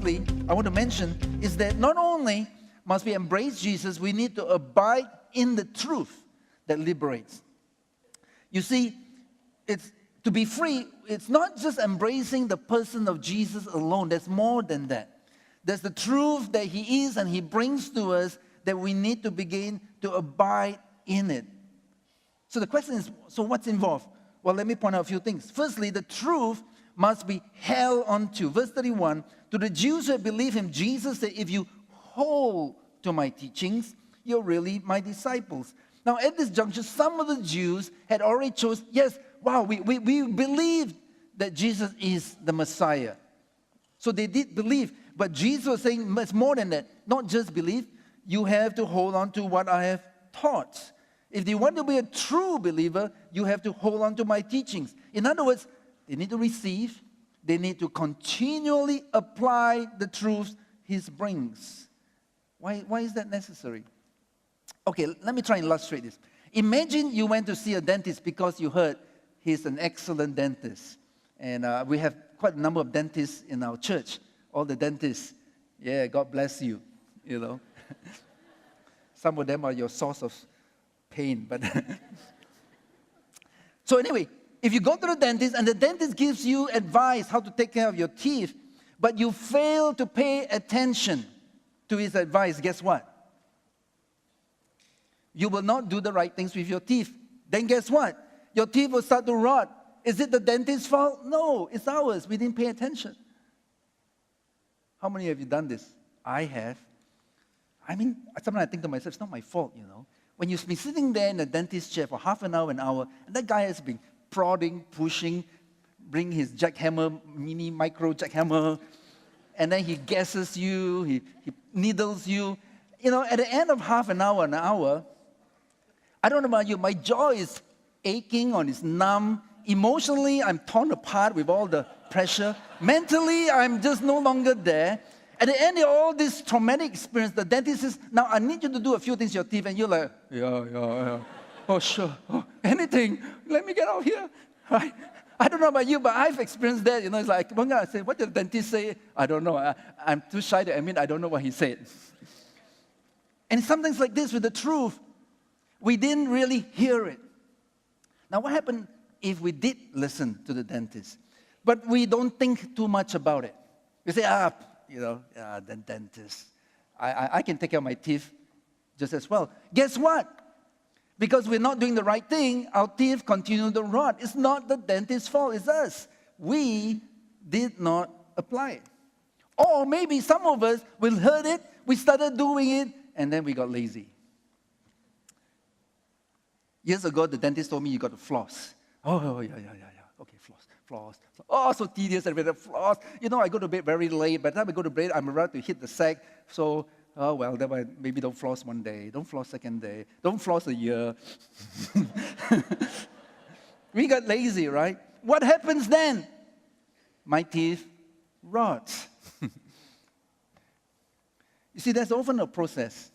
firstly, I want to mention is that not only must we embrace Jesus, we need to abide in the truth that liberates. You see, it's to be free, it's not just embracing the person of Jesus alone. There's more than that. There's the truth that He is and He brings to us that we need to begin to abide in it. So the question is, so what's involved? Well, let me point out a few things. Firstly, the truth must be held onto. Verse 31, to the Jews who believe Him, Jesus said, if you hold to my teachings, you're really my disciples. Now, at this juncture, some of the Jews had already chosen, yes, wow, we believe that Jesus is the Messiah. So they did believe. But Jesus was saying it's more than that. Not just believe, you have to hold on to what I have taught. If you want to be a true believer, you have to hold on to my teachings. In other words, they need to receive, they need to continually apply the truths He brings. Why is that necessary? Okay, let me try and illustrate this. Imagine you went to see a dentist because you heard he's an excellent dentist. And we have quite a number of dentists in our church. All the dentists, yeah, God bless you, you know. Some of them are your source of pain. But so anyway, if you go to the dentist and the dentist gives you advice how to take care of your teeth, but you fail to pay attention to his advice, guess what? You will not do the right things with your teeth. Then guess what? Your teeth will start to rot. Is it the dentist's fault? No, it's ours. We didn't pay attention. How many of you done this? I have. I mean, sometimes I think to myself, it's not my fault, you know. When you've been sitting there in the dentist chair for half an hour, and that guy has been prodding, pushing, bring his jackhammer, micro jackhammer, and then he gasses you, he needles you. You know, at the end of half an hour, I don't know about you, my jaw is aching or it's numb. Emotionally, I'm torn apart with all the pressure. Mentally, I'm just no longer there. At the end of all this traumatic experience, the dentist says, now I need you to do a few things to your teeth. And you're like, yeah. Oh, sure. Oh, anything. Let me get out here. Right? I don't know about you, but I've experienced that. You know, it's like, one guy said, what did the dentist say? I don't know. I'm too shy to admit I don't know what he said. And sometimes like this with the truth, we didn't really hear it. Now, what happened if we did listen to the dentist, but we don't think too much about it? We say, the dentist. I can take care of my teeth just as well. Guess what? Because we're not doing the right thing, our teeth continue to rot. It's not the dentist's fault, it's us. We did not apply it. Or maybe some of us, we heard it, we started doing it, and then we got lazy. Years ago, the dentist told me you got to floss. Oh, yeah. Okay, floss. Oh, so tedious, and with floss. You know, I go to bed very late. By the time I go to bed, I'm about to hit the sack. So, then maybe don't floss one day. Don't floss second day. Don't floss a year. We got lazy, right? What happens then? My teeth rot. You see, there's often a process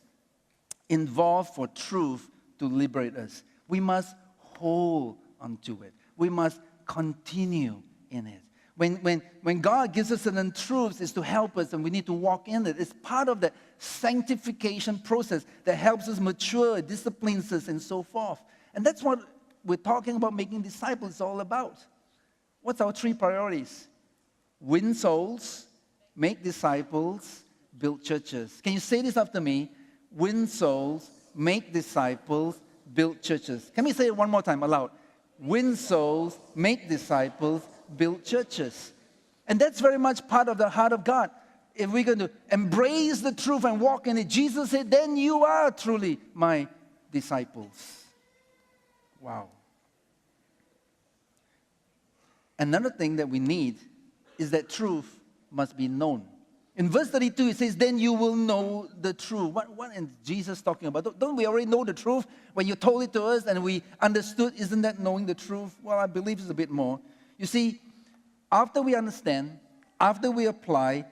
involved for truth to liberate us. We must hold onto it. We must continue in it. When God gives us certain truths, it's to help us, and we need to walk in it. It's part of the sanctification process that helps us mature, disciplines us, and so forth. And that's what we're talking about making disciples is all about. What's our 3 priorities? Win souls, make disciples, build churches. Can you say this after me? Win souls, make disciples, build churches. Can we say it one more time aloud? Win souls, make disciples, build churches. And that's very much part of the heart of God. If we're going to embrace the truth and walk in it, Jesus said, then you are truly my disciples. Wow. Another thing that we need is that truth must be known. In verse 32, it says, then you will know the truth. What is Jesus talking about? Don't we already know the truth? When you told it to us and we understood, isn't that knowing the truth? Well, I believe it's a bit more. You see, after we understand, after we apply,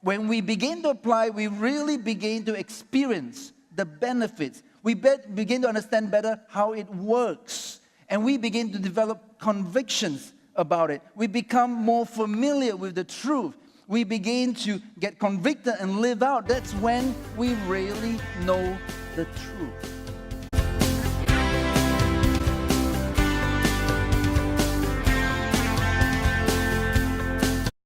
when we begin to apply, we really begin to experience the benefits. We begin to understand better how it works. And we begin to develop convictions about it. We become more familiar with the truth. we begin to get convicted and live out, that's when we really know the truth.